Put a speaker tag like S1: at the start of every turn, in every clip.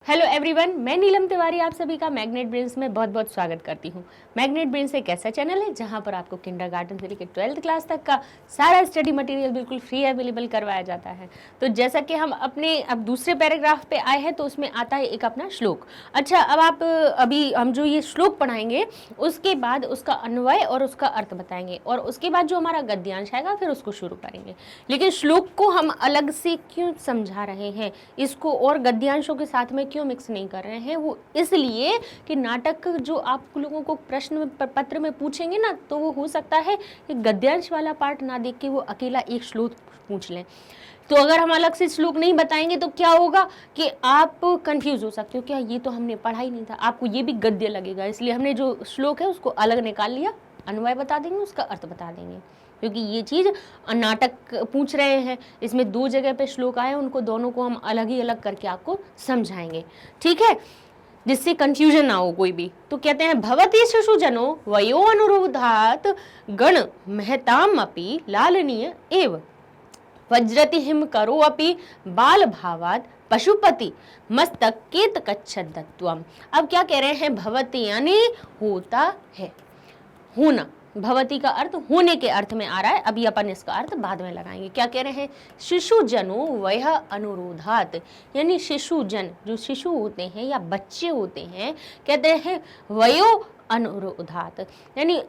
S1: Hello everyone, मैं नीलम तिवारी आप सभी का मैग्नेट ब्रेन्स में बहुत बहुत स्वागत करती हूँ। मैग्नेट ब्रेन्स एक ऐसा चैनल है जहाँ पर आपको किंडरगार्टन से लेकर 12th क्लास तक का सारा स्टडी मटेरियल बिल्कुल फ्री अवेलेबल करवाया जाता है। तो जैसा कि हम अपने अब दूसरे पैराग्राफ पे आए हैं तो उसमें आता है एक अपना श्लोक। अच्छा, अब आप अभी हम जो ये श्लोक पढ़ाएंगे उसके बाद उसका अन्वय और उसका अर्थ बताएंगे और उसके बाद जो हमारा गद्यांश आएगा फिर उसको शुरू करेंगे। लेकिन श्लोक को हम अलग से क्यों समझा रहे हैं, इसको और गद्यांशों के साथ में क्यों मिक्स नहीं कर रहे हैं, वो इसलिए कि नाटक जो आप लोगों को प्रश्न पत्र में पूछेंगे ना, तो वो हो सकता है कि गद्यांश वाला पार्ट ना देख के वो अकेला एक श्लोक पूछ लें। तो अगर हम अलग से श्लोक नहीं बताएंगे तो क्या होगा कि आप कंफ्यूज हो सकते हो, क्या ये तो हमने पढ़ा ही नहीं था, आपको ये भी गद्य लगेगा। इसलिए हमने जो श्लोक है उसको अलग निकाल लिया, अन्वय बता देंगे, उसका अर्थ बता देंगे, क्योंकि ये चीज़ नाटक पूछ रहे हैं, इसमें दो जगह पे श्लोक आए, उनको दोनों को हम अलग ही अलग करके आपको समझाएंगे, ठीक है, जिससे कंफ्यूजन ना हो कोई भी। तो कहते हैं भवती शिशुजनो वयो अनुरोधात गण महताम अपि लालनीय एव वज्रति हिम करो अपि बाल भावात पशुपति मस्तक केत कच्छदत्वम। अब क्या कह रहे हैं, भवती यानी होता है, होना, भवती का अर्थ होने के अर्थ में आ रहा है। अभी अपन इसका अर्थ बाद में लगाएंगे। क्या कह रहे हैं, शिशु जनो वह अनुरोधात, यानी शिशु जन जो शिशु होते हैं या बच्चे होते हैं, कहते हैं वयो अनुरोधात, यानी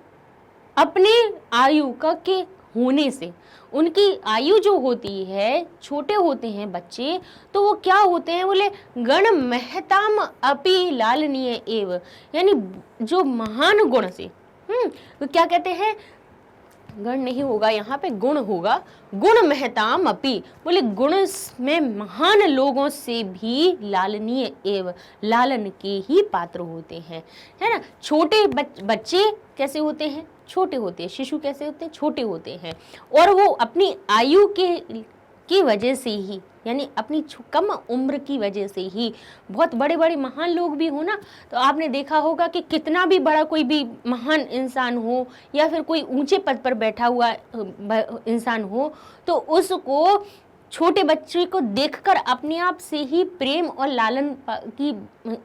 S1: अपने आयु का के होने से, उनकी आयु जो होती है, छोटे होते हैं बच्चे, तो वो क्या होते हैं, बोले गण महताम अपि लालनीय एव, यानी जो महान गुण से, तो क्या कहते हैं, गण नहीं होगा यहाँ पे, गुण होगा, गुण महताम अपि, बोले गुण में महान लोगों से भी लालनीय एवं लालन के ही पात्र होते हैं, है ना। छोटे बच्चे कैसे होते हैं, छोटे होते हैं, शिशु कैसे होते हैं, छोटे होते हैं, और वो अपनी आयु की वजह से ही, यानी अपनी कम उम्र की वजह से ही, बहुत बड़े बड़े महान लोग भी हो ना, तो आपने देखा होगा कि कितना भी बड़ा कोई भी महान इंसान हो या फिर कोई ऊंचे पद पर बैठा हुआ इंसान हो, तो उसको छोटे बच्चे को देखकर अपने आप से ही प्रेम और लालन की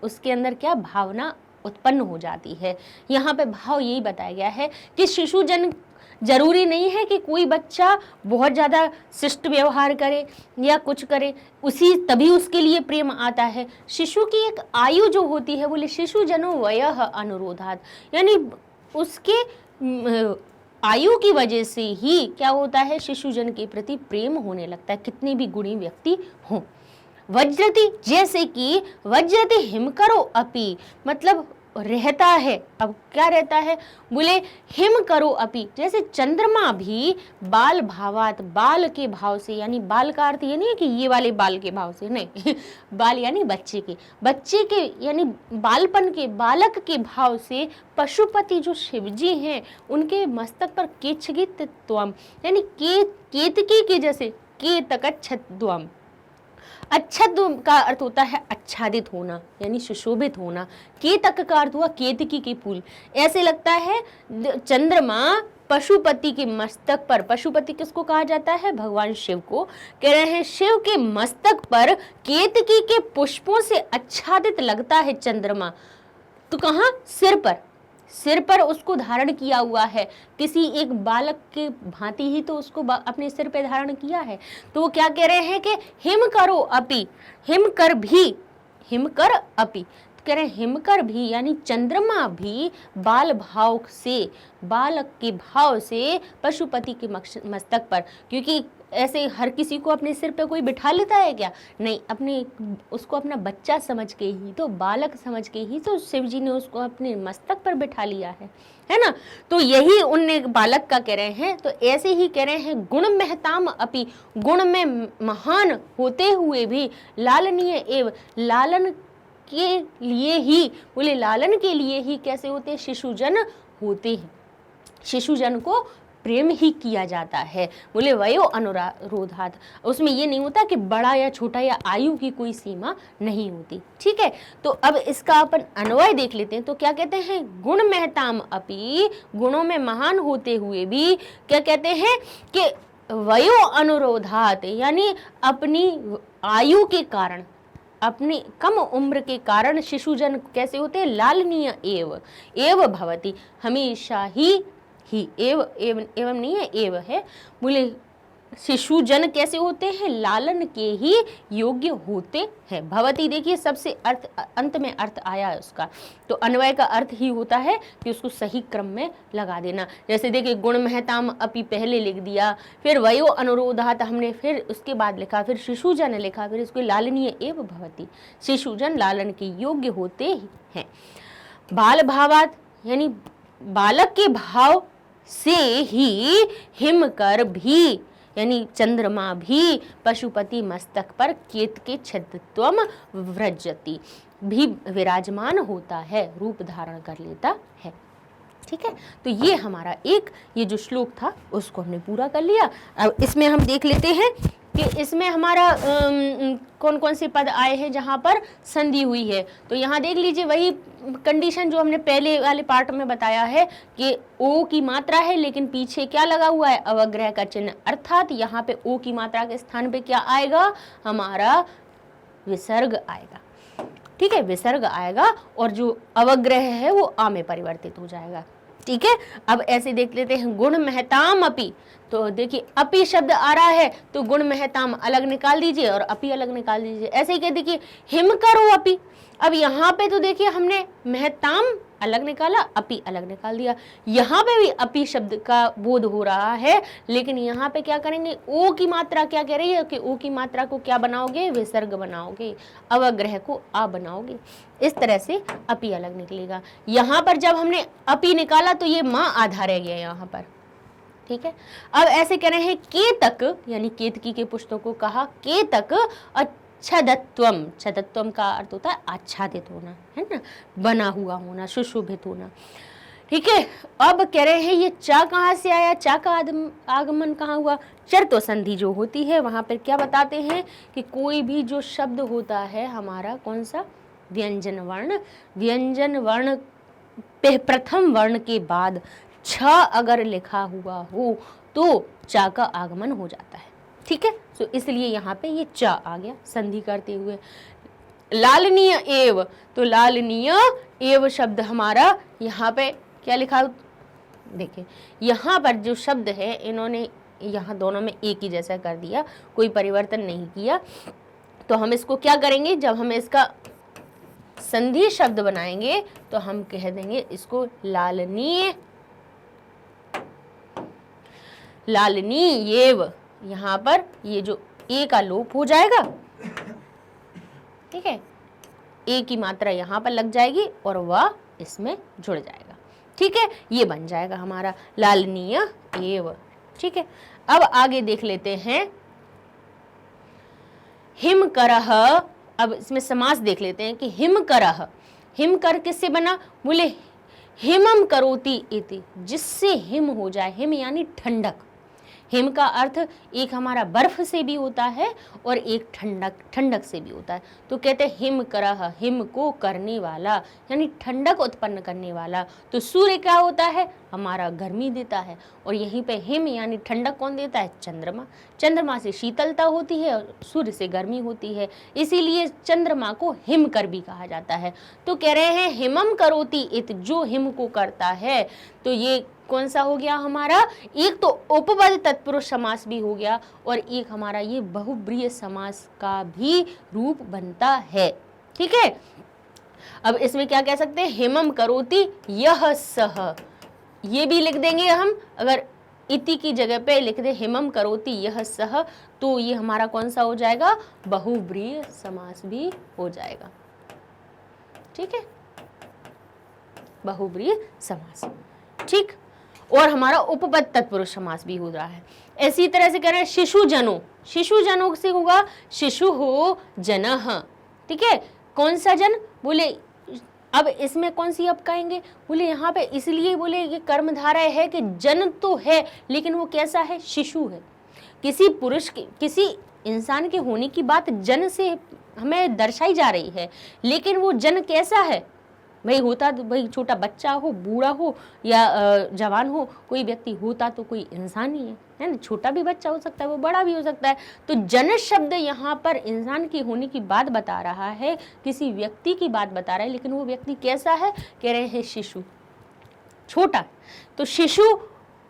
S1: उसके अंदर क्या भावना उत्पन्न हो जाती है। यहाँ पे भाव यही बताया गया है कि शिशुजन जरूरी नहीं है कि कोई बच्चा बहुत ज़्यादा शिष्ट व्यवहार करे या कुछ करे उसी तभी उसके लिए प्रेम आता है। शिशु की एक आयु जो होती है, बोले शिशु जनो वयः अनुरोधात, यानी उसके आयु की वजह से ही क्या होता है, शिशुजन के प्रति प्रेम होने लगता है, कितने भी गुणी व्यक्ति हों। वज्रति, जैसे कि वज्रति हिमकरो अपि, मतलब रहता है, अब क्या रहता है, बोले हिम करो अपि, जैसे चंद्रमा भी बाल भावात, बाल के भाव से, यानी बाल का अर्थ ये नहीं है कि ये वाले बाल के भाव से, नहीं बाल यानी बच्चे के यानी बालपन के, बालक के भाव से पशुपति जो शिवजी हैं उनके मस्तक पर केच्छगित त्वम, यानी केतकी के जैसे, केतकच्छद्वम। अच्छद का अर्थ होता है आच्छादित होना, यानी सुशोभित होना। केतक का अर्थ हुआ केतकी के फूल। ऐसे लगता है चंद्रमा पशुपति के मस्तक पर, पशुपति किसको कहा जाता है, भगवान शिव को, कह रहे हैं शिव के मस्तक पर केतकी के पुष्पों से आच्छादित लगता है चंद्रमा। तो कहाँ, सिर पर उसको धारण किया हुआ है, किसी एक बालक के भांति ही तो उसको अपने सिर पे धारण किया है। तो वो क्या कह रहे हैं कि हिम करो अपि, हिमकर अपि, तो कह रहे हैं हिमकर भी, यानी चंद्रमा भी बाल भाव से, बालक के भाव से पशुपति के मस्तक पर, क्योंकि ऐसे हर किसी को अपने सिर पे कोई बिठा लेता है क्या, नहीं, अपने उसको अपना बच्चा समझ के ही तो, बालक समझ के ही तो शिव जी ने उसको अपने मस्तक पर बिठा लिया है ना। तो यही उनने बालक का कह रहे हैं। तो ऐसे ही कह रहे हैं गुण महताम अपि, गुण में महान होते हुए भी लालनीय एवं, लालन के लिए ही, बोले लालन के लिए ही कैसे होते हैं, शिशुजन होते हैं, शिशुजन को प्रेम ही किया जाता है, बोले वयो अनुरोधात। उसमें ये नहीं होता कि बड़ा या छोटा या आयु की कोई सीमा नहीं होती, ठीक है। तो अब इसका अपन अन्वय देख लेते हैं। तो क्या कहते हैं, गुण महताम अपि, गुणों में महान होते हुए भी क्या कहते हैं कि वयो अनुरोधात, यानी अपनी आयु के कारण, अपनी कम उम्र के कारण शिशुजन कैसे होते हैं, लालनीय एव भवति, हमेशा ही एव एवं नहीं है, एव है, बोले शिशुजन कैसे होते हैं, लालन के ही योग्य होते हैं। भवती देखिए सबसे अर्थ अंत में अर्थ आया है उसका, तो अन्वय का अर्थ ही होता है कि उसको सही क्रम में लगा देना। जैसे देखिए गुण महताम अपि पहले लिख दिया, फिर वयो अनुरोधात हमने फिर उसके बाद लिखा, फिर शिशुजन लिखा, फिर इसको लालनीय एव भवती, शिशुजन लालन के योग्य होते हैं। बाल भावात यानी बालक के भाव से ही हिमकर भी यानी चंद्रमा भी पशुपति मस्तक पर केत के छत्रत्वम व्रजति भी विराजमान होता है, रूप धारण कर लेता है। ठीक है, तो ये हमारा ये जो श्लोक था उसको हमने पूरा कर लिया। अब इसमें हम देख लेते हैं कि इसमें हमारा कौन कौन से पद आए हैं जहाँ पर संधि हुई है। तो यहाँ देख लीजिए वही कंडीशन जो हमने पहले वाले पार्ट में बताया है कि ओ की मात्रा है लेकिन पीछे क्या लगा हुआ है, अवग्रह का चिन्ह, अर्थात यहाँ पे ओ की मात्रा के स्थान पे क्या आएगा, हमारा विसर्ग आएगा। ठीक है, विसर्ग आएगा और जो अवग्रह है वो आ में परिवर्तित हो जाएगा। ठीक है, अब ऐसे देख लेते हैं गुण महताम अपि, तो देखिए अपि शब्द आ रहा है तो गुण महताम अलग निकाल दीजिए और अपि अलग निकाल दीजिए। ऐसे ही कह देखिए हिम करो अपि, अब यहाँ पे तो देखिए हमने महताम अलग निकाला, अपि अलग निकाल दिया, यहाँ पे भी अपि शब्द का बोध हो रहा है, लेकिन यहाँ पे क्या करेंगे, ओ की मात्रा क्या कह रही है कि ओ की मात्रा को क्या बनाओगे, विसर्ग बनाओगे, अवग्रह को आ बनाओगे, इस तरह से अपि अलग निकलेगा। यहाँ पर जब हमने अपि निकाला तो ये माँ आधा रह गया यहाँ पर। ठीक है, अब ऐसे कह रहे हैं केतक यानी केतकी के पुष्पों को कहा केतक छदत्वम, छदत्वम का अर्थ होता है आच्छादित होना, है ना, बना हुआ होना, सुशोभित होना। ठीक है, अब कह रहे हैं ये चा कहाँ से आया, चा का आगमन कहाँ हुआ, चर्तो संधि जो होती है वहां पर क्या बताते हैं कि कोई भी जो शब्द होता है हमारा कौन सा, व्यंजन वर्ण, व्यंजन वर्ण प्रथम वर्ण के बाद छ अगर लिखा हुआ हो तो चा का आगमन हो जाता है। ठीक है, तो इसलिए यहाँ पे ये चा आ गया संधि करते हुए। लालनीय एव, तो लालनीय एव शब्द हमारा यहाँ पे क्या लिखा, देखिए यहाँ पर जो शब्द है इन्होंने यहाँ दोनों में एक ही जैसा कर दिया, कोई परिवर्तन नहीं किया। तो हम इसको क्या करेंगे, जब हम इसका संधि शब्द बनाएंगे तो हम कह देंगे इसको लालनीय, लालनीयेव, यहाँ पर ये जो ए का लोप हो जाएगा। ठीक है, ए की मात्रा यहाँ पर लग जाएगी और वह इसमें जुड़ जाएगा। ठीक है, ये बन जाएगा हमारा लालनीय एव। ठीक है, अब आगे देख लेते हैं हिमकरह। अब इसमें समास देख लेते हैं कि हिमकरह, हिमकर किससे बना, बोले हिमम करोति इति, जिससे हिम हो जाए, हिम यानी ठंडक। हिम का अर्थ एक हमारा बर्फ से भी होता है और एक ठंडक से भी होता है। तो कहते हैं हिम करह, हिम को करने वाला यानी ठंडक उत्पन्न करने वाला। तो सूर्य क्या होता है, हमारा गर्मी देता है, और यहीं पे हिम यानी ठंडक कौन देता है, चंद्रमा। चंद्रमा से शीतलता होती है और सूर्य से गर्मी होती है, इसीलिए चंद्रमा को हिम कर भी कहा जाता है। तो कह रहे हैं हिमम करोति इत, जो हिम को करता है। तो ये कौन सा हो गया हमारा, एक तो उपपद तत्पुरुष समास भी हो गया और एक हमारा ये बहुब्रीहि समास का भी रूप बनता है। ठीक है, अब इसमें क्या कह सकते हैं, हिमम करोति यह सह, ये भी लिख देंगे हम, अगर इति की जगह पे लिख दे हिमम करोति यह सह, तो ये हमारा कौन सा हो जाएगा, बहुब्रीहि समास भी हो जाएगा। ठीक है, बहुब्रीहि समास। ठीक, और हमारा उपपद तत्पुरुष समास भी हो रहा है। इसी तरह से कह रहे हैं शिशु जनो, शिशु जनों से होगा शिशु हो जनः। ठीक है, कौन सा जन, बोले अब इसमें कौन सी अब कहेंगे, बोले यहाँ पे इसलिए बोले ये कर्मधारय है कि जन तो है लेकिन वो कैसा है, शिशु है। किसी पुरुष के, किसी इंसान के होने की बात जन से हमें दर्शाई जा रही है, लेकिन वो जन कैसा है, भाई होता तो भाई छोटा बच्चा हो, बूढ़ा हो या जवान हो, कोई व्यक्ति होता तो कोई इंसान ही है। है ना, छोटा भी बच्चा हो सकता है, वो बड़ा भी हो सकता है। तो जन शब्द यहाँ पर इंसान की होने की बात बता रहा है, किसी व्यक्ति की बात बता रहा है, लेकिन वो व्यक्ति कैसा है, कह रहे हैं शिशु, छोटा। तो शिशु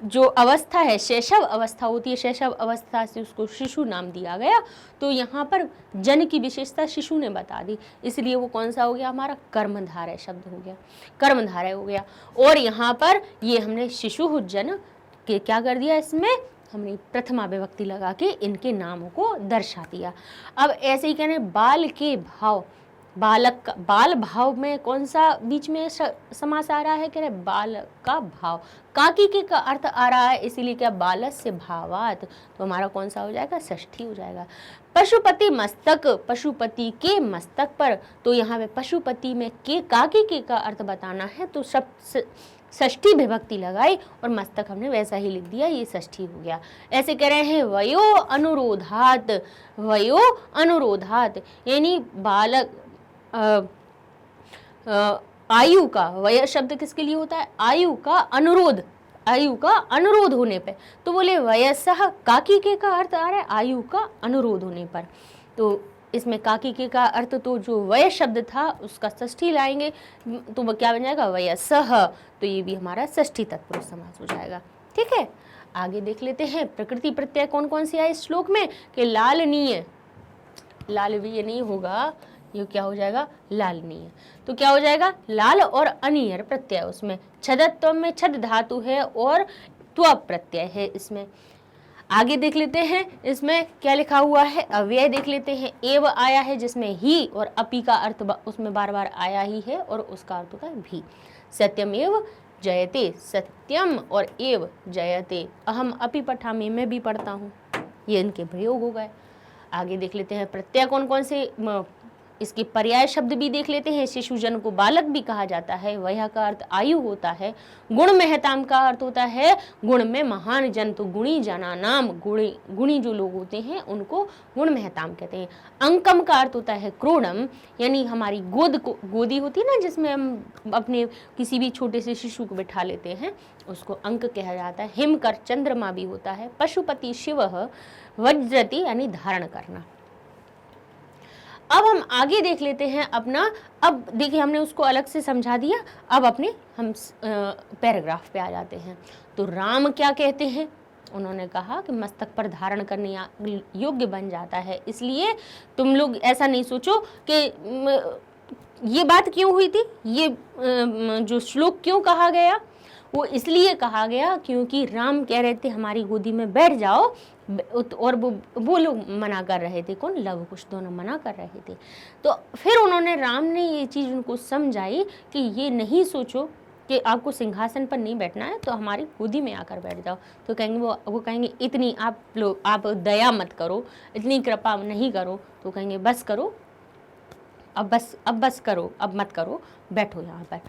S1: जो अवस्था है, शैशव अवस्था होती है, शैशव अवस्था से उसको शिशु नाम दिया गया। तो यहाँ पर जन की विशेषता शिशु ने बता दी, इसलिए वो कौन सा हो गया, हमारा कर्मधारय शब्द हो गया, कर्मधारय हो गया। और यहाँ पर ये हमने शिशु जन के क्या कर दिया, इसमें हमने प्रथमा विभक्ति लगा के इनके नामों को दर्शा दिया। अब ऐसे ही कहने बाल के भाव, बालक का, बाल भाव में कौन सा बीच में समास आ रहा है, कह रहे बाल का भाव, काकी के का अर्थ आ रहा है, इसीलिए क्या बालस्य भावात, तो हमारा कौन सा हो जाएगा, षष्ठी हो जाएगा। पशुपति मस्तक, पशुपति के मस्तक पर, तो यहाँ पे पशुपति में के काकी के का अर्थ बताना है, तो सब षष्ठी विभक्ति लगाई और मस्तक हमने वैसा ही लिख दिया, ये षष्ठी हो गया। ऐसे कह रहे हैं वयो अनुरोधात, वयो अनुरोधात यानी बालक आयु का, वय शब्द किसके लिए होता है, आयु का अनुरोध, आयु का अनुरोध होने पे, तो बोले वयसः काकी के का अर्थ आ रहा है आयु का अनुरोध होने पर। तो इसमें काकी के का अर्थ तो जो वय शब्द था उसका षष्ठी लाएंगे, तो वो क्या बन जाएगा, वयसः, तो ये भी हमारा षष्ठी तत्पुरुष समास हो जाएगा। ठीक है, आगे देख लेते हैं प्रकृति प्रत्यय कौन कौन से आए इस श्लोक में, कि लालनीय, लाल भी ये नहीं होगा, ये क्या हो जाएगा, लालनीय, तो क्या हो जाएगा, लाल और अनियर प्रत्यय, उसमें छदत्व में छद धातु है और त्व प्रत्यय है इसमें। आगे देख लेते हैं इसमें क्या लिखा हुआ है, अव्यय देख लेते हैं, एव आया है जिसमें ही और अपी का अर्थ उसमें बार बार आया ही है और उसका अर्थ होता है भी। सत्यमेव जयते, सत्यम और एव जयते, अहम अपि पठामि, मैं भी पढ़ता हूँ, ये इनके प्रयोग हो गए। आगे देख लेते हैं प्रत्यय कौन कौन से, इसके पर्याय शब्द भी देख लेते हैं। शिशुजन को बालक भी कहा जाता है, वह का अर्थ आयु होता है। गुण महताम का अर्थ होता है गुण में महान जन, तो गुणी जना नाम, गुणी जो लोग होते हैं उनको गुण महताम कहते हैं। अंकम का अर्थ होता है क्रोडम, यानी हमारी गोदी होती है ना, जिसमें हम अपने किसी भी छोटे से शिशु को बिठा लेते हैं, उसको अंक कहा जाता है। हिमकर चंद्रमा भी होता है। पशुपति शिव, वज्रति यानी धारण करना। अब हम आगे देख लेते हैं अपना, अब देखिए हमने उसको अलग से समझा दिया, अब अपने हम पैराग्राफ पे आ जाते हैं। तो राम क्या कहते हैं, उन्होंने कहा कि मस्तक पर धारण करने योग्य बन जाता है, इसलिए तुम लोग ऐसा नहीं सोचो कि ये बात क्यों हुई थी, ये जो श्लोक क्यों कहा गया, वो इसलिए कहा गया क्योंकि राम कह रहे थे हमारी गोदी में बैठ जाओ, और वो लोग मना कर रहे थे, कौन, लव कुश दोनों मना कर रहे थे। तो फिर उन्होंने, राम ने ये चीज़ उनको समझाई कि ये नहीं सोचो कि आपको सिंहासन पर नहीं बैठना है, तो हमारी गोदी में आकर बैठ जाओ। तो कहेंगे वो कहेंगे इतनी आप दया मत करो, इतनी कृपा नहीं करो, तो कहेंगे बस करो, अब बस करो, अब मत करो, बैठो यहाँ पर।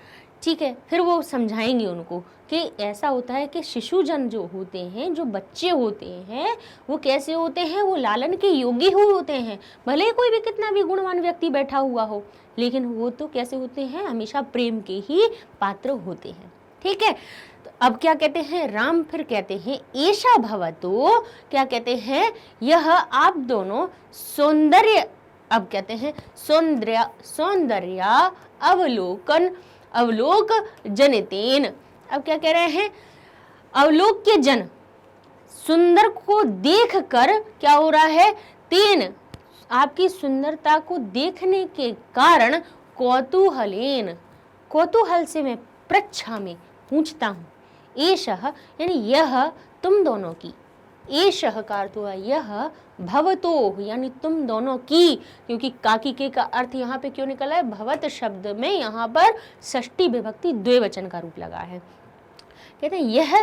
S1: ठीक है, फिर वो समझाएंगे उनको कि ऐसा होता है कि शिशुजन जो होते हैं, जो बच्चे होते हैं, वो कैसे होते हैं, वो लालन के योग्य हुए होते हैं। भले कोई भी कितना भी गुणवान व्यक्ति बैठा हुआ हो, लेकिन वो तो कैसे होते हैं, हमेशा प्रेम के ही पात्र होते हैं। ठीक है, तो अब क्या कहते हैं राम, फिर कहते हैं ऐशा भवतो, क्या कहते हैं, यह आप दोनों सौंदर्य, अब कहते हैं सौंदर्य अवलोक जनितेन। अब क्या कह रहे हैं, अवलोक के जन, सुंदर को देख कर क्या हो रहा है, तेन, आपकी सुंदरता को देखने के कारण कौतूहलेन, कौतूहल से मैं पृच्छामि पूछता हूँ, एषः यानी यह तुम दोनों की, एषः का अर्थ हुआ यह, भवतो यानी तुम दोनों की, क्योंकि काकी के का अर्थ यहाँ पे क्यों निकला है, भवत शब्द में यहाँ पर षष्ठी विभक्ति द्विवचन का रूप लगा है। कहते हैं यह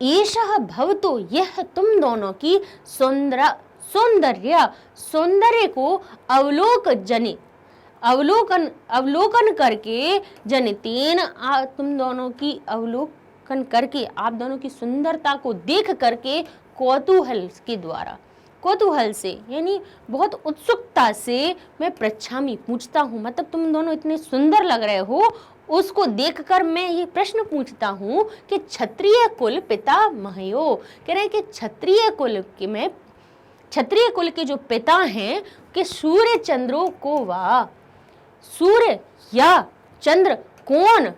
S1: एषः भवतो, यह तुम दोनों की सौंदर्य को अवलोकन करके जनितेन, तुम दोनों की अवलोकन करके, आप दोनों की सुंदरता को देख करके, कौतूहल के द्वारा, कौतूहल से यानी बहुत उत्सुकता से मैं पृच्छामि पूछता हूँ, मतलब तुम दोनों इतने सुंदर लग रहे हो, उसको देखकर मैं ये प्रश्न पूछता हूँ कि क्षत्रिय कुल पितामहयो, कह रहे हैं कि क्षत्रिय कुल के में क्षत्रिय कुल के जो पिता हैं कि सूर्य चंद्रों को वा, सूर्य या चंद्र कौन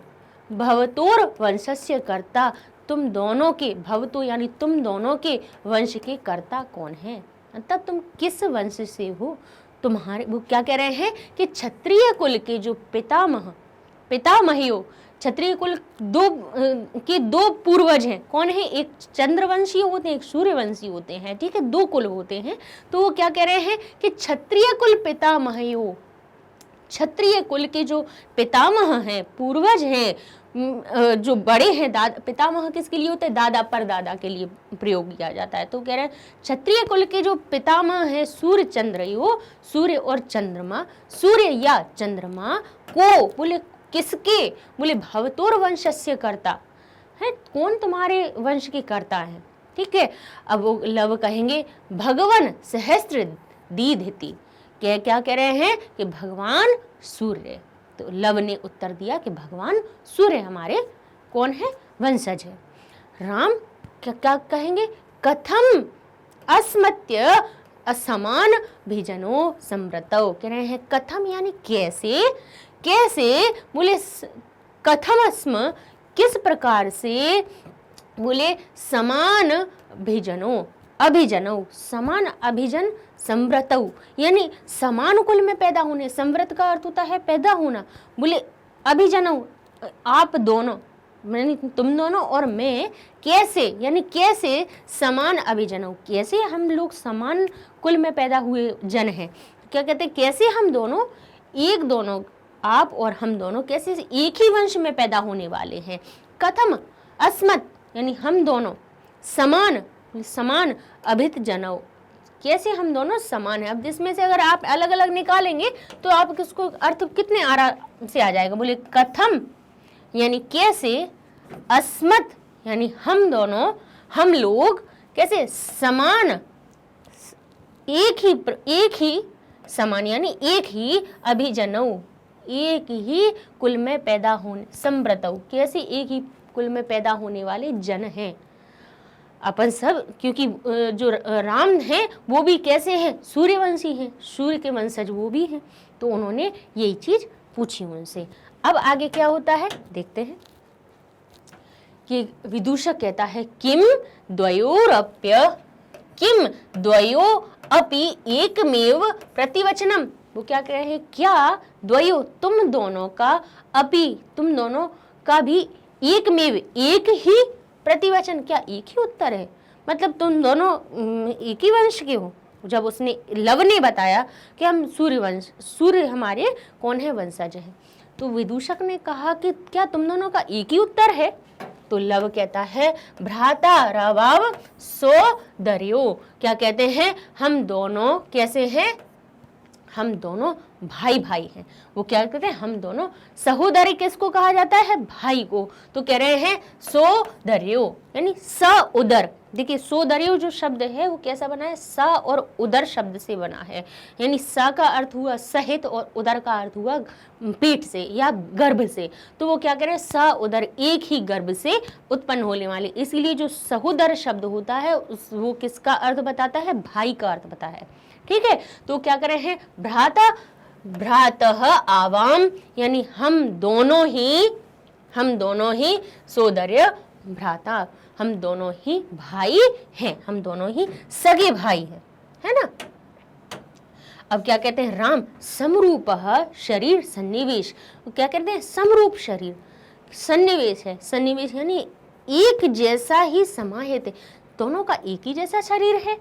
S1: भवतोर वंशस्य कर्ता, तुम दोनों के, भवतो यानी तुम दोनों के वंश के कर्ता कौन है, मतलब तुम किस वंश से हो, तुम्हारे, वो क्या कह रहे हैं कि क्षत्रिय कुल के जो पितामहियों, क्षत्रिय कुल के दो पूर्वज हैं, कौन है, एक चंद्रवंशी होते हैं, एक सूर्यवंशी होते हैं, ठीक है, दो कुल होते हैं। तो वो क्या कह रहे हैं कि क्षत्रिय कुल पितामहियों, क्षत्रिय कुल के जो पितामह हैं, पूर्वज हैं, जो बड़े हैं, पितामह किसके लिए होते हैं, दादा परदादा के लिए प्रयोग किया जाता है। तो कह रहे हैं क्षत्रिय कुल के जो पितामह है सूर्य चंद्रयो, सूर्य और चंद्रमा, सूर्य या चंद्रमा को, बोले किसके, बोले भवतोर वंशस्य कर्ता है, कौन तुम्हारे वंश के कर्ता है, ठीक है। अब वो लव कहेंगे भगवान सहस्त्र दीधिति, क्या कह रहे हैं कि भगवान सूर्य। तो लव ने उत्तर दिया कि भगवान सूर्य हमारे कौन है, वंशज है। राम क्या कहेंगे, कथम अस्मत्य असमान भिजनो समृतौ, कह रहे हैं कथम यानी कैसे, कैसे, बोले कथम अस्म किस प्रकार से, बोले समान भिजनो, अभिजनो, समान अभिजन, संव्रतौ यानी समान कुल में पैदा होने, संव्रत का अर्थ होता है पैदा होना, बोले अभिजनौ आप दोनों, यानी तुम दोनों और मैं, कैसे यानी कैसे समान अभिजनौ, कैसे हम लोग समान कुल में पैदा हुए जन हैं, क्या कहते हैं कैसे हम दोनों, एक दोनों, आप और हम दोनों कैसे एक ही वंश में पैदा होने वाले हैं। कथम अस्मत् यानी हम दोनों, समान समान अभित जनौ, कैसे हम दोनों समान हैं। अब जिसमें से अगर आप अलग अलग निकालेंगे तो आप किसको अर्थ कितने आराम से आ जाएगा, बोले कथम यानी कैसे, अस्मत् यानी हम दोनों, हम लोग कैसे, समान एक ही समान यानी एक ही, अभिजनौ एक ही कुल में पैदा होने, संव्रतौ कैसे एक ही कुल में पैदा होने वाले जन हैं अपन सब, क्योंकि जो राम हैं वो भी कैसे हैं, सूर्यवंशी हैं, सूर्य के वंशज वो भी हैं। तो उन्होंने यही चीज पूछी उनसे। अब आगे क्या होता है देखते हैं कि विदूषक कहता है किम द्वयोरप्य, किम द्वयो अपि एकमेव प्रतिवचनम, वो क्या कह रहे हैं, क्या द्वयो तुम दोनों का, अपि तुम दोनों का भी, एकमेव एक ही प्रतिवचन, क्या एक ही उत्तर है, मतलब तुम दोनों एक ही वंश के हो। जब उसने लव ने बताया कि हम सूर्यवंश, सूर्य हमारे कौन है, वंशज है, तो विदूषक ने कहा कि क्या तुम दोनों का एक ही उत्तर है। तो लव कहता है भ्राता रवाव सोदर्यो, क्या कहते हैं, हम दोनों कैसे हैं, हम दोनों भाई भाई हैं। वो क्या कहते हैं, हम दोनों, सहोदरी किसको कहा जाता है, भाई को। तो कह रहे हैं सोदर्यो यानी स उदर, देखिए सोदर्यो जो शब्द है वो कैसा बना है, स और उदर शब्द से बना है, यानी स का अर्थ हुआ सहित और उदर का अर्थ हुआ पेट से या गर्भ से। तो वो क्या कह रहे हैं, स उदर एक ही गर्भ से उत्पन्न होने वाले, इसीलिए जो सहोदर शब्द होता है वो किसका अर्थ बताता है, भाई का अर्थ बताता है, ठीक है। तो क्या कर रहे हैं, भ्राता भ्रातः आवाम यानी हम दोनों ही सोदर्य भ्राता, हम दोनों ही भाई हैं, हम दोनों ही सगे भाई हैं, है ना। अब क्या कहते हैं, राम समरूपः शरीर सन्निवेश, क्या कहते हैं, समरूप शरीर सन्निवेश है, सन्निवेश यानी एक जैसा ही समाहित, दोनों का एक ही जैसा शरीर है।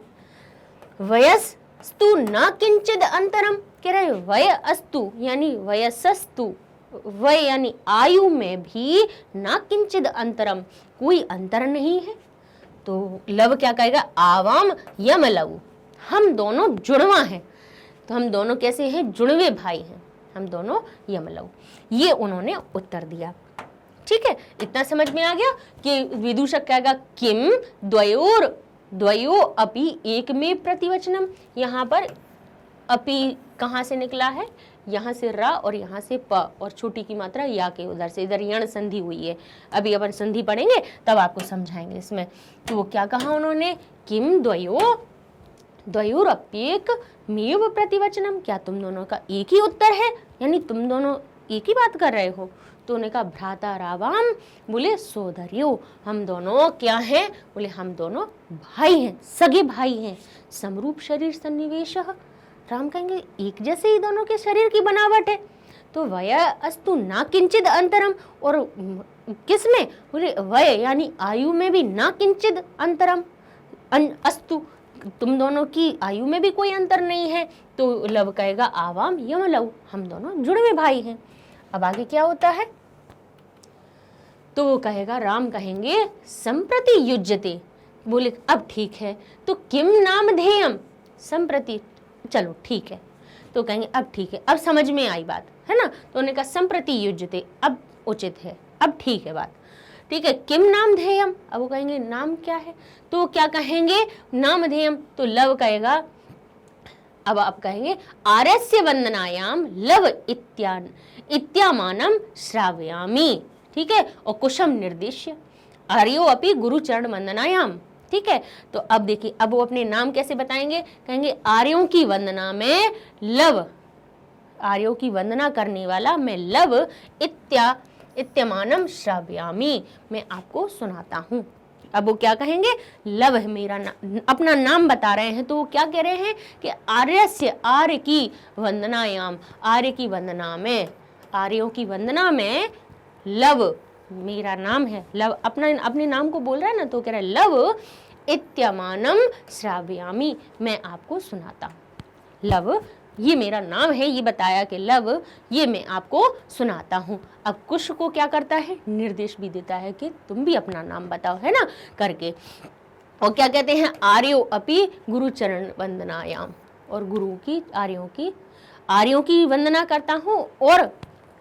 S1: वयस्तु न किंचिद अंतरम, कह रहे वय अस्तु यानी वयसस्तु, वय यानी आयु में भी ना किंचिद अंतरम, कोई अंतर नहीं है। तो लव क्या कहेगा, आवाम यम लव, हम दोनों जुड़वा हैं, तो हम दोनों कैसे हैं, जुड़वे भाई हैं, हम दोनों यम लव, ये उन्होंने उत्तर दिया। ठीक है, इतना समझ में आ गया कि विदूषक कहेगा किम द्वयोर द्वयो अपि एक में प्रतिवचनम, यहाँ पर अपि कहाँ से निकला है, यहाँ से र और यहाँ से प और छोटी की मात्रा या के उधर से, इधर यण संधि हुई है। अभी अपन संधि पढ़ेंगे तब आपको समझाएंगे इसमें। तो वो क्या कहा उन्होंने, किम द्वयोरप्येक मेव प्रतिवचनम, क्या तुम दोनों का एक ही उत्तर है, यानी तुम दोनों एक ही बात कर रहे हो। तो उन्होंने कहा भ्राता रावाम, बोले सोदर्यो, हम दोनों क्या हैं, बोले हम दोनों भाई हैं, सगे भाई हैं। समरूप शरीर सन्निवेश, राम कहेंगे एक जैसे ही दोनों के शरीर की बनावट है। तो वय अस्तु ना किंचित अंतरम, और किस में, बोले वय यानी आयु में भी ना किंचित अंतरम, अस्तु तुम दोनों की आयु में भी कोई अंतर नहीं है। तो लव कहेगा आवाम यम लव, हम दोनों जुड़वे भाई हैं। अब आगे क्या होता है, तो वो कहेगा, राम कहेंगे संप्रति युज्यते, बोले अब ठीक है, तो किम नाम ध्येयम, संप्रति, चलो ठीक है। तो कहेंगे अब ठीक है, अब समझ में आई बात, है ना। तो उन्होंने कहा संप्रति युज्यते, अब उचित है, अब ठीक है बात, ठीक है। किम नाम ध्येयम, अब वो कहेंगे नाम क्या है, तो क्या कहेंगे नाम ध्येयम, तो लव कहेगा, अब आप कहेंगे आर्यस्य वंदनायाम लव इत्यामानम श्रावयामि, ठीक है। और कुशम निर्देश्य आर्यो अपि गुरु चरण वंदनायाम, ठीक है। तो अब देखिए, अब वो अपने नाम कैसे बताएंगे, कहेंगे आर्यों की वंदना में लव, आर्यों की वंदना करने वाला मैं लव इत्यमानम श्रावयामि, मैं आपको सुनाता हूँ। अब वो क्या कहेंगे, लव है मेरा अपना नाम बता रहे हैं। तो वो क्या कह रहे हैं कि आर्यस्य, आर्य की वंदनायाम, आर्य की वंदना में, आर्यों की वंदना में लव मेरा नाम है, लव अपने नाम को बोल रहा है ना, तो कह रहा है लव इत्यमानम श्रावयामि, मैं आपको सुनाता हूँ। लव ये मेरा नाम है, ये बताया कि लव ये मैं आपको सुनाता हूँ। अब कुश को क्या करता है, निर्देश भी देता है कि तुम भी अपना नाम बताओ, है ना, करके। और क्या कहते हैं, आर्यो अपि गुरु चरण वंदनायाम, और गुरु की आर्यों की वंदना करता हूँ, और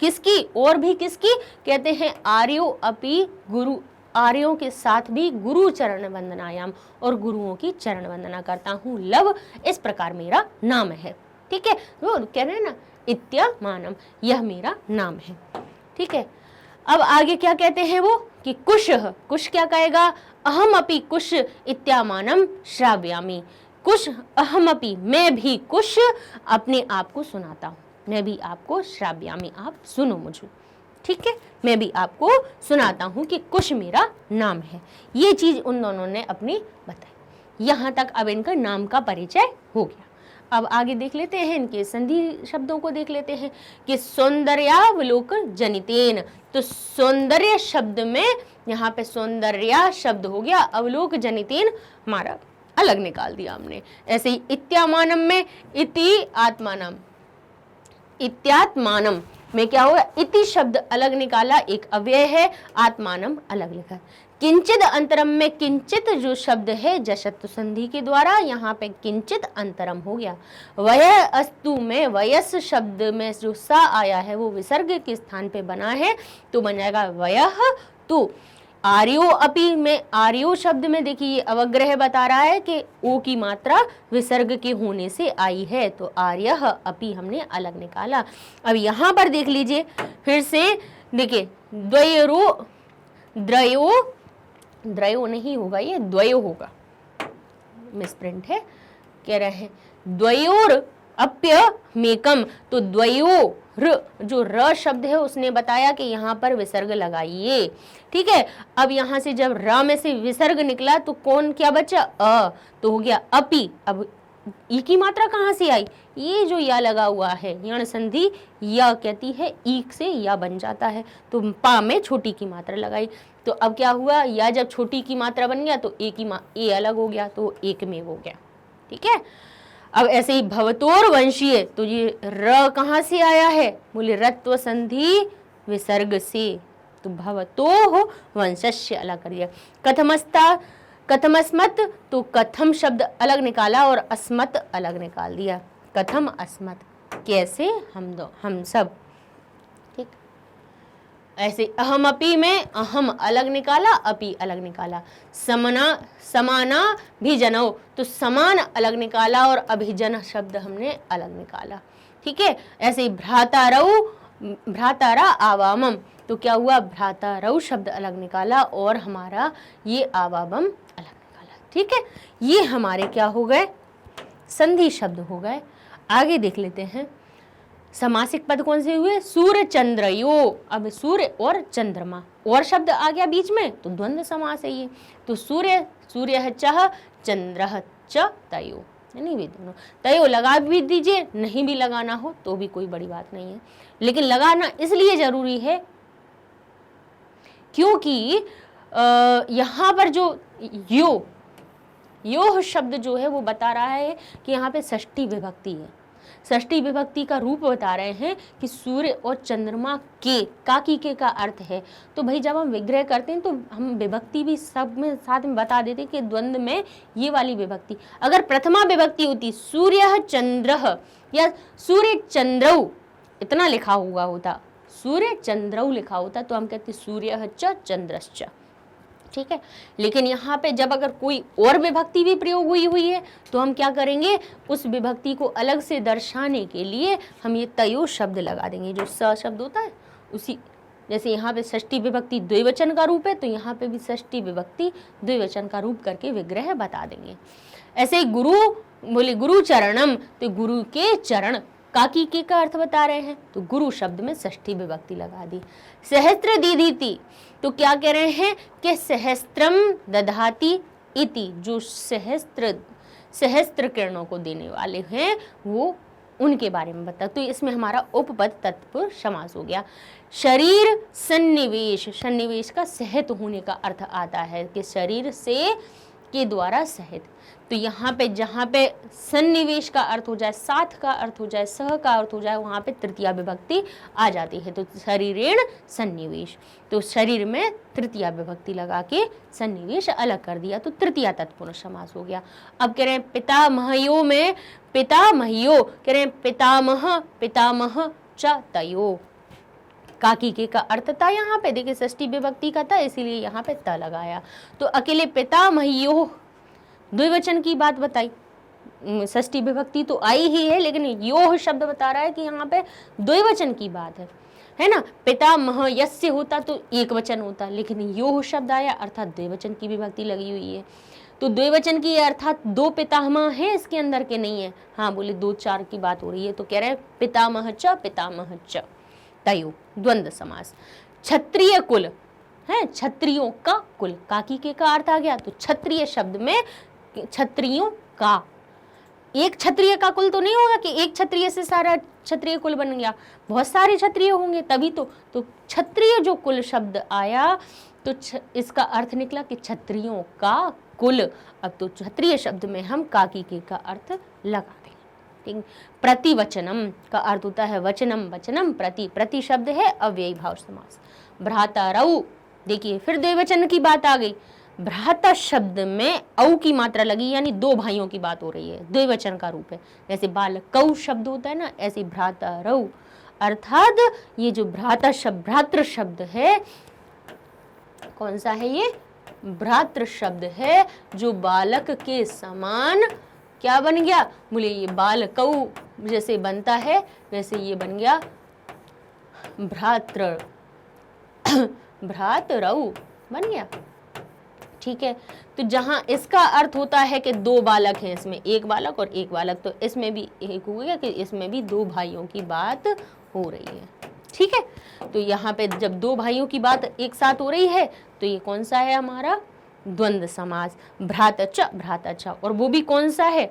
S1: किसकी, और भी किसकी, कहते हैं आर्यो अपि गुरु, आर्यों के साथ भी गुरु चरण वंदनायाम, और गुरुओं की चरण वंदना करता हूँ। लव इस प्रकार मेरा नाम है, ठीक है। वो कह रहे हैं ना इत्यामानम, यह मेरा नाम है, ठीक है। अब आगे क्या कहते हैं वो, कि कुश क्या कहेगा, अहम अपि कुश इत्यामानम श्रावयामि, कुश अहम अपि, मैं भी कुश अपने आप को सुनाता हूँ, मैं भी आपको श्रावयामि, आप सुनो मुझे, ठीक है, मैं भी आपको सुनाता हूँ कि कुश मेरा नाम है। ये चीज उन दोनों ने अपनी बताई। यहाँ तक अब इनका नाम का परिचय हो गया। अब आगे देख लेते हैं, इनके संधि शब्दों को देख लेते हैं कि सौंदर्यावलोकन जनितेन, तो सौंदर्य शब्द में यहाँ पे सौंदर्या शब्द हो गया, अवलोक जनितेन हमारा अलग निकाल दिया हमने। ऐसे ही इत्यामानम में इति आत्मानम, इत्यात्मानम में क्या हुआ, इति शब्द अलग निकाला, एक अव्यय है, आत्मानम अलग लिखा। किंचित अंतरम में किंचित जो शब्द है जशत्व संधि के द्वारा, यहाँ पे किंचित अंतरम हो गया। वय अस्तु में वयस शब्द में जो सा आया है वो विसर्ग के स्थान पे बना है, तो बन जाएगा वयः तु। आर्यो अपि में, आर्यो शब्द में देखिए ये अवग्रह बता रहा है कि ओ की मात्रा विसर्ग के होने से आई है, तो आर्यः अपि हमने अलग निकाला। अब यहाँ पर देख लीजिए फिर से, देखिए द्वयो नहीं होगा, ये द्वयो होगा, मिसप्रिंट है, कह रहे हैं द्वयोर अप्य मेकम, तो द्वयोर जो र शब्द है उसने बताया कि यहाँ पर विसर्ग लगाइए, ठीक है। अब यहाँ से जब र में से विसर्ग निकला तो कौन क्या बचा, अ, तो हो गया अपि। अब ई की मात्रा कहाँ से आई, ये जो या लगा हुआ है यण संधि या कहती है, ईक से या बन जाता है, तो पा में छोटी की मात्रा लगाई, तो अब क्या हुआ, या जब छोटी की मात्रा बन गया तो ए अलग हो गया, तो एक में हो गया, ठीक है। अब ऐसे ही भवतोर वंशीय, तो ये र कहाँ से आया है, बोले रत्व संधि विसर्ग से, तो भवतो वंशस्य अलग कर दिया। कथमस्मत, तो कथम शब्द अलग निकाला और अस्मत अलग निकाल दिया, कथम अस्मत, कैसे हम सब, ठीक। ऐसे अहमपि में अहम अलग निकाला, अपि अलग निकाला। समाना भिजनौ, तो समान अलग निकाला और अभिजन शब्द हमने अलग निकाला। ठीक है, ऐसे ही भ्रातारा आवामम, तो क्या हुआ, भ्रातारौ शब्द अलग निकाला और हमारा ये आवामम अलग निकाला। ठीक है, ये हमारे क्या हो गए, संधि शब्द हो गए। आगे देख लेते हैं समासिक पद कौन से हुए, सूर्य चंद्रयो। अब सूर्य और चंद्रमा और शब्द आ गया बीच में तो द्वंद्व समास है ये। तो सूर्य च चंद्र च तयो, नहीं भी दोनों, तयो लगा भी दीजिए, नहीं भी लगाना हो तो भी कोई बड़ी बात नहीं है, लेकिन लगाना इसलिए जरूरी है क्योंकि यहाँ पर जो यो शब्द जो है वो बता रहा है कि यहाँ पे षष्ठी विभक्ति है। षष्ठी विभक्ति का रूप बता रहे हैं कि सूर्य और चंद्रमा के, काकी के का अर्थ है। तो भाई जब हम विग्रह करते हैं तो हम विभक्ति भी सब में साथ में बता देते कि द्वंद्व में ये वाली विभक्ति, अगर प्रथमा विभक्ति होती सूर्य चंद्र या सूर्य चंद्रौ इतना लिखा हुआ होता, सूर्य चंद्रौ लिखा होता तो हम कहते सूर्य च चंद्रश्च। ठीक है, लेकिन यहाँ पे जब अगर कोई और विभक्ति भी प्रयोग हुई है तो हम क्या करेंगे, उस विभक्ति को अलग से दर्शाने के लिए हम ये तयो शब्द लगा देंगे, जो स शब्द होता है उसी, जैसे यहाँ पे षष्ठी विभक्ति द्विवचन का रूप है तो यहाँ पे भी षष्ठी विभक्ति द्विवचन का रूप करके विग्रह बता देंगे। ऐसे ही गुरु बोले गुरु चरणम, तो गुरु के चरण, काकी के का अर्थ बता रहे हैं तो गुरु शब्द में षष्ठी विभक्ति लगा दी। सहस्त्र दीदीति, तो क्या कह रहे हैं कि सहस्त्रम दधाति इति, जो सहस्त्र किरणों को देने वाले हैं वो उनके बारे में बता। तो इसमें हमारा उपपद तत्पुरुष समास हो गया। शरीर सन्निवेश, सन्निवेश का सहित होने का अर्थ आता है कि शरीर से के द्वारा सहित। तो यहाँ पे जहाँ पे सन्निवेश का अर्थ हो जाए, साथ का अर्थ हो जाए, सह का अर्थ हो जाए, वहाँ पे तृतीया विभक्ति आ जाती है। तो शरीरेण सन्निवेश, तो शरीर में तृतीया विभक्ति लगा के सन्निवेश अलग कर दिया तो तृतीया तत्पुरुष समास हो गया। अब कह रहे हैं पितामहयो में पितामहियो, कह रहे हैं पितामह पितामह च तयो, काकी के का अर्थ था यहाँ पे, देखिए षष्ठी विभक्ति का था इसीलिए यहाँ पे त लगाया। तो अकेले पितामहियो द्विवचन की बात बताई, षष्ठी विभक्ति तो आई ही है लेकिन यो शब्द बता रहा है कि यहाँ पे द्विवचन की बात है ना। पितामह यस्य होता तो एक वचन होता, लेकिन यो शब्द आया अर्थात द्विवचन की विभक्ति लगी हुई है। तो द्विवचन की अर्थात दो पितामह है इसके अंदर के नहीं है, हाँ बोले दो चार की बात हो रही है। तो कह रहे हैं पितामह च तयो, द्वंद्व समास। क्षत्रिय कुल है, क्षत्रियों का कुल, काकी के का अर्थ आ गया तो क्षत्रिय शब्द में क्षत्रियों का, एक क्षत्रिय का कुल तो नहीं होगा कि एक क्षत्रिय से सारा क्षत्रिय कुल बन गया, बहुत सारे क्षत्रिय होंगे तभी तो क्षत्रिय जो कुल शब्द आया तो इसका अर्थ निकला कि क्षत्रियों का कुल। अब तो क्षत्रिय शब्द में हम काकी के का अर्थ लगा देंगे। ठीक, प्रतिवचनम का अर्थ होता है वचनम, वचनम प्रति, प्रति शब्द है अव्ययी भाव समास। भ्रातारौ, देखिए फिर द्विवचन की बात आ गई, भ्राता शब्द में औ की मात्रा लगी यानी दो भाइयों की बात हो रही है, द्विवचन का रूप है। जैसे बालकौ शब्द होता है ना, ऐसे भ्रातारौ, अर्थात ये जो भ्राता शब्द, भ्रातृ शब्द है, कौन सा है ये, भ्रातृ शब्द है जो बालक के समान क्या बन गया, बोले ये बालकौ जैसे बनता है वैसे ये बन गया भ्रातृ, भ्रातरौ बन गया। ठीक है, तो जहां इसका अर्थ होता है कि दो बालक हैं, इसमें एक बालक और एक बालक, तो इसमें भी एक हो गया कि इसमें भी दो भाइयों की बात हो रही है। ठीक है, तो यहाँ पे जब दो भाइयों की बात एक साथ हो रही है तो ये कौन सा है हमारा द्वंद्व समास, भ्रातच भ्रातच, और वो भी कौन सा है,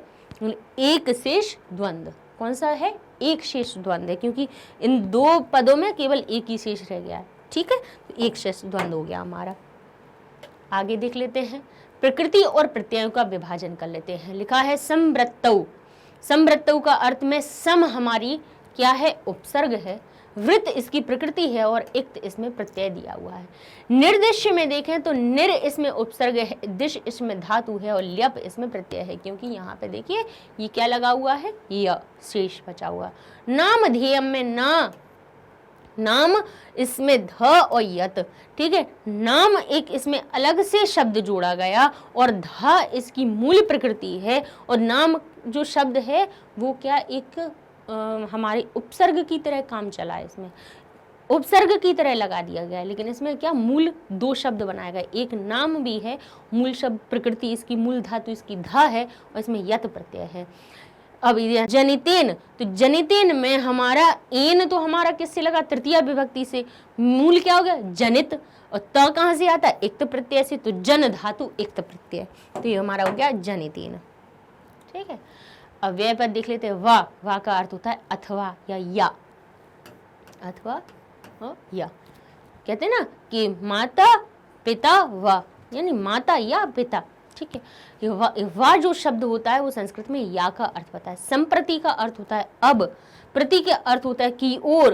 S1: एक शेष द्वंद्व। कौन सा है, एक शेष द्वंद्व है, क्योंकि इन दो पदों में केवल एक ही शेष रह गया है। ठीक है, तो एक शेष द्वंद्व हो गया हमारा। आगे देख लेते हैं, प्रकृति और प्रत्ययों का विभाजन कर लेते हैं। लिखा है संवृत्तौ, संवृत्तौ का अर्थ में सम हमारी क्या है, उपसर्ग है, वृत्त इसकी प्रकृति है और इक्त इसमें प्रत्यय दिया हुआ है। निर्दिश्य में देखें तो निर इसमें उपसर्ग है, दिश इसमें धातु है और ल्यप इसमें प्रत्यय है, क्योंकि यहाँ पे देखिए ये क्या लगा हुआ है, य शेष बचा हुआ। नामधेयम में ना नाम इसमें ध और यत, ठीक है, नाम एक इसमें अलग से शब्द जोड़ा गया और ध इसकी मूल प्रकृति है और नाम जो शब्द है वो क्या एक हमारे उपसर्ग की तरह काम चला है, इसमें उपसर्ग की तरह लगा दिया गया है, लेकिन इसमें क्या मूल दो शब्द बनाया गया, एक नाम भी है, मूल शब्द प्रकृति इसकी मूल धातु इसकी ध है और इसमें यत प्रत्यय है। अब जनितेन, तो जनितेन में हमारा एन तो हमारा किससे लगा, तृतीया विभक्ति से, मूल क्या हो गया जनित, और त कहाँ से आता है इक्त प्रत्यय से, तो जन धातु इक्त प्रत्यय, तो ये हमारा हो गया जनितेन, ठीक है। अब व्यय पद देख लेते हैं, वाह का अर्थ होता है अथवा या अथवा या, कहते हैं ना कि माता पिता वा, यानी माता या पिता, ठीक है। ये वा जो शब्द होता है वो संस्कृत में या का अर्थ होता है, संप्रति का अर्थ होता है अब, प्रति के अर्थ होता है की ओर,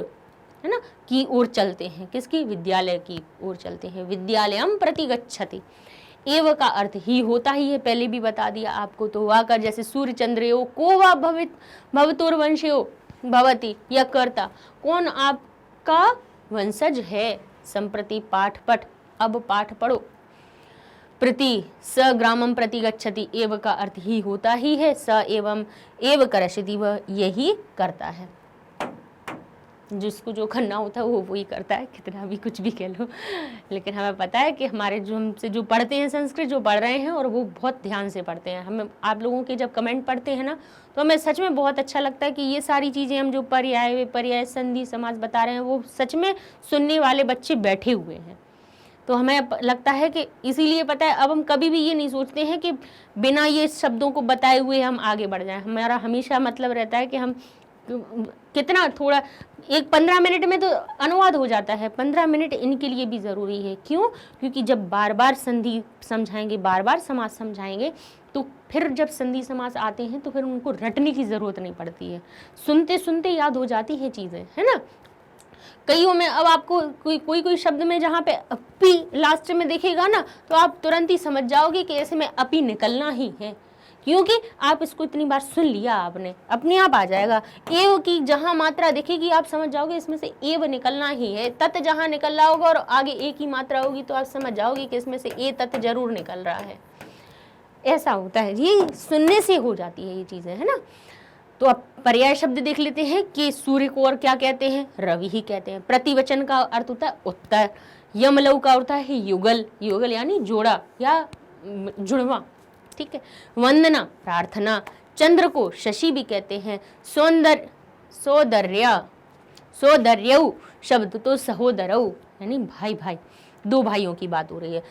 S1: है ना, की ओर चलते हैं, किसकी, विद्यालय की ओर चलते हैं, विद्यालयम प्रति गच्छति। एव का अर्थ ही होता ही है, पहले भी बता दिया आपको, तो वा का जैसे सूर्य चंद्रयो को वा भवतुर्वंशयो भवति, या कर्ता कौन आपका वंशज है, संप्रति पाठ पठ, अब पाठ पढ़ो, प्रति स ग्रामम प्रति गच्छति, एव का अर्थ ही होता ही है, स एवं एव करशति, वह यही करता है, जिसको जो करना होता है वो वही करता है, कितना भी कुछ भी कह लो, लेकिन हमें पता है कि हमारे जो हमसे जो पढ़ते हैं संस्कृत, जो पढ़ रहे हैं और वो बहुत ध्यान से पढ़ते हैं, हमें आप लोगों के जब कमेंट पढ़ते हैं ना तो हमें सच में बहुत अच्छा लगता है कि ये सारी चीज़ें हम जो पर्याय संधि समास बता रहे हैं वो सच में सुनने वाले बच्चे बैठे हुए हैं, तो हमें लगता है कि इसीलिए पता है अब हम कभी भी ये नहीं सोचते हैं कि बिना ये शब्दों को बताए हुए हम आगे बढ़ जाएं, हमारा हमेशा मतलब रहता है कि हम कितना थोड़ा एक 15 मिनट में तो अनुवाद हो जाता है, 15 मिनट इनके लिए भी ज़रूरी है, क्यों, क्योंकि जब बार बार संधि समझाएंगे, बार बार समास समझाएंगे, तो फिर जब संधि समास आते हैं तो फिर उनको रटने की ज़रूरत नहीं पड़ती है, सुनते सुनते याद हो जाती है चीज़ें, है ना। कईयों में अब आपको कोई शब्द में जहाँ पे अपी लास्ट में दिखेगा ना तो आप तुरंत ही समझ जाओगे कि ऐसे में अपी निकलना ही है, क्योंकि आप इसको इतनी बार सुन लिया आपने, अपने आप आ जाएगा। एव की जहाँ मात्रा दिखेगी आप समझ जाओगे इसमें से एव निकलना ही है, तत् जहाँ निकल रहा होगा और आगे एक ही मात्रा होगी तो आप समझ जाओगे कि इसमें से ए तत् जरूर निकल रहा है, ऐसा होता है, ये सुनने से हो जाती है ये चीज़ें, है ना। तो अब पर्याय शब्द देख लेते हैं कि सूर्य को और क्या कहते हैं, रवि ही कहते हैं। प्रतिवचन का अर्थ होता है उत्तर, यमलव का होता है युगल, युगल यानी जोड़ा या जुड़वा, ठीक है। वंदना प्रार्थना, चंद्र को शशि भी कहते हैं। सौदर्यऊ शब्द तो सहोदरऊ यानी भाई भाई, दो भाइयों की बात हो रही है,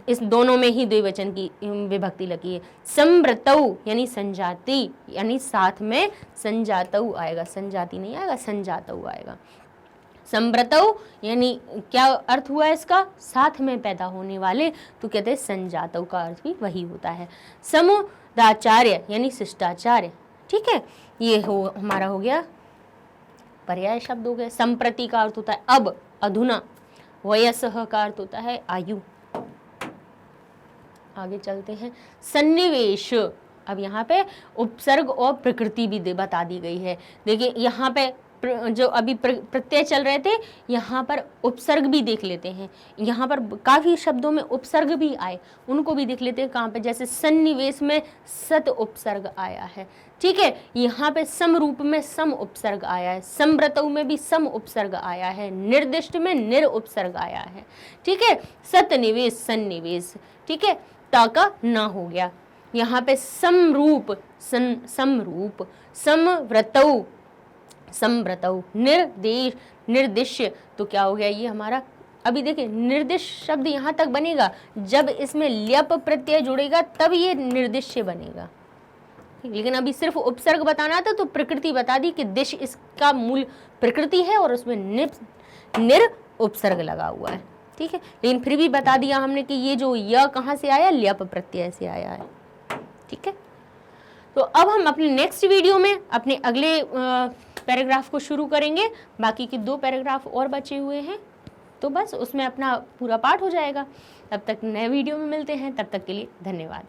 S1: इस दोनों में ही द्विवचन की विभक्ति लगी है। संव्रतऊ यानी संजाति, यानी साथ में संजातऊ आएगा, संजाति नहीं आएगा, संजातऊ आएगा। संव्रतऊ यानी क्या अर्थ हुआ इसका, साथ में पैदा होने वाले, तो कहते हैं संजातऊ का अर्थ भी वही होता है। समुदाचार्य यानी शिष्टाचार्य, ठीक है, ये हमारा हो गया पर्याय शब्द हो गए। संप्रति का अर्थ होता है अब, अधुना। वयसः का अर्थ होता है आयु। आगे चलते हैं, सन्निवेश। अब यहाँ पे उपसर्ग और प्रकृति भी बता दी गई है। देखिए यहाँ पे जो अभी प्रत्यय चल रहे थे, यहाँ पर उपसर्ग भी देख लेते हैं। यहाँ पर काफी शब्दों में उपसर्ग भी आए, उनको भी देख लेते हैं। कहाँ पे, जैसे सन्निवेश में सत उपसर्ग आया है, ठीक है। यहाँ पे सम रूप में सम उपसर्ग आया है, संव्रतऊ में भी सम उपसर्ग आया है, निर्दिष्ट में निर उपसर्ग आया है, ठीक है। सतनिवेश, सन्निवेश, ठीक है, ता का ना हो गया। यहाँ पे समरूप, समरूप, समव्रतऊ, संव्रतऊ, निर्दिश्य, तो क्या हो गया ये हमारा। अभी देखिए निर्दिश्य शब्द यहाँ तक बनेगा जब इसमें ल्यप प्रत्यय जुड़ेगा, तब ये निर्दिश्य बनेगा। लेकिन अभी सिर्फ उपसर्ग बताना था तो प्रकृति बता दी कि दिश इसका मूल प्रकृति है और उसमें निर उपसर्ग लगा हुआ है, ठीक है। लेकिन फिर भी बता दिया हमने कि ये जो य कहाँ से आया, ल्यप प्रत्यय से आया है, ठीक है। तो अब हम अपने नेक्स्ट वीडियो में अपने अगले पैराग्राफ को शुरू करेंगे। बाकी के 2 पैराग्राफ और बचे हुए हैं, तो बस उसमें अपना पूरा पाठ हो जाएगा। तब तक नए वीडियो में मिलते हैं, तब तक के लिए धन्यवाद।